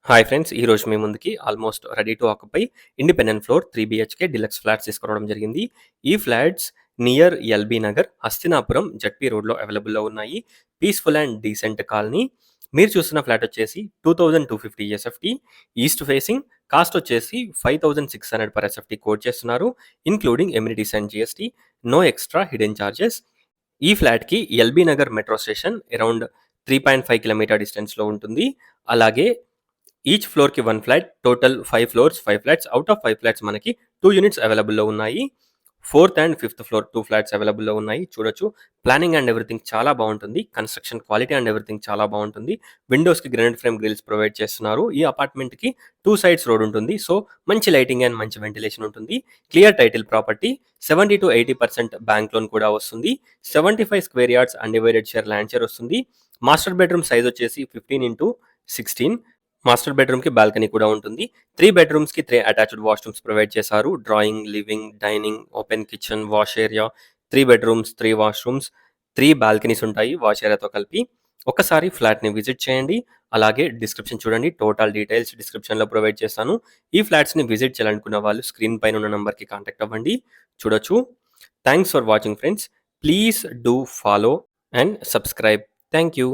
Hi friends! ఈరోజు మీ ముందుకి almost ready to occupy independent floor 3 BHK deluxe flats తీసుకురావడం జరిగింది. ఈ flats near LB Nagar, Hastinapuram, ZP రోడ్‌లో అవైలబుల్‌లో ఉన్నాయి. Peaceful and decent colony. మీరు చూస్తున్న ఫ్లాట్ వచ్చేసి 2250 ఎస్ఎఫ్టీ, ఈస్ట్ ఫేసింగ్. కాస్ట్ వచ్చేసి 5600 పర్ ఎస్ఎఫ్టీ కోట్ చేస్తున్నారు. Including amenities and GST. No extra hidden charges. ఈ ఫ్లాట్‌కి LB Nagar metro station around 3.5 kilometre డిస్టెన్స్‌లో ఉంటుంది. అలాగే ఈచ్ ఫ్లోర్‌కి 1 ఫ్లాట్. Total 5 floors, 5 flats. Out of 5 flats మనకి 2 యూనిట్స్ అవైలబుల్‌లో ఉన్నాయి. Fourth and fifth floor 2 flats అవైలబుల్‌లో ఉన్నాయి. చూడొచ్చు. ప్లానింగ్ అండ్ ఎవ్రీథింగ్ చాలా బావుంటుంది. కన్‌స్ట్రక్షన్ క్వాలిటీ అండ్ ఎవ్రీథింగ్ చాలా బావుంటుంది. విండోస్‌కి గ్రానైట్ ఫ్రేమ్ గ్రిల్స్ ప్రొవైడ్ చేస్తున్నారు. ఈ అపార్ట్‌మెంట్‌కి 2 సైడ్స్ రోడ్ ఉంటుంది. సో, మంచి లైటింగ్ అండ్ మంచి వెంటిలేషన్ ఉంటుంది. Clear title property. 70-80% bank loan కూడా వస్తుంది. 75 square yards undivided share land share వస్తుంది. మాస్టర్ బెడ్‌రూమ్ సైజ్ వచ్చేసి 15x16. మాస్టర్ బెడ్రూమ్‌కి బాల్కనీ కూడా ఉంటుంది. 3 బెడ్రూమ్స్‌కి 3 అటాచ్డ్ వాష్‌రూమ్స్ ప్రొవైడ్ చేశారు. Drawing, living, dining, open kitchen, wash area. 3 bedrooms, 3 washrooms, 3 balconies ఉంటాయి వాష్ ఏరియాతో కలిపి. ఒక్కసారి ఫ్లాట్‌ని విజిట్ చేయండి. అలాగే డిస్క్రిప్షన్ చూడండి. టోటల్ డీటెయిల్స్ డిస్క్రిప్షన్‌లో ప్రొవైడ్ చేస్తాను. ఈ ఫ్లాట్స్‌ని విజిట్ చేయాలనుకున్న వాళ్ళు స్క్రీన్ పైన ఉన్న నంబర్‌కి కాంటాక్ట్ అవ్వండి. చూడొచ్చు. Thanks for watching friends. Please do follow and subscribe. Thank you.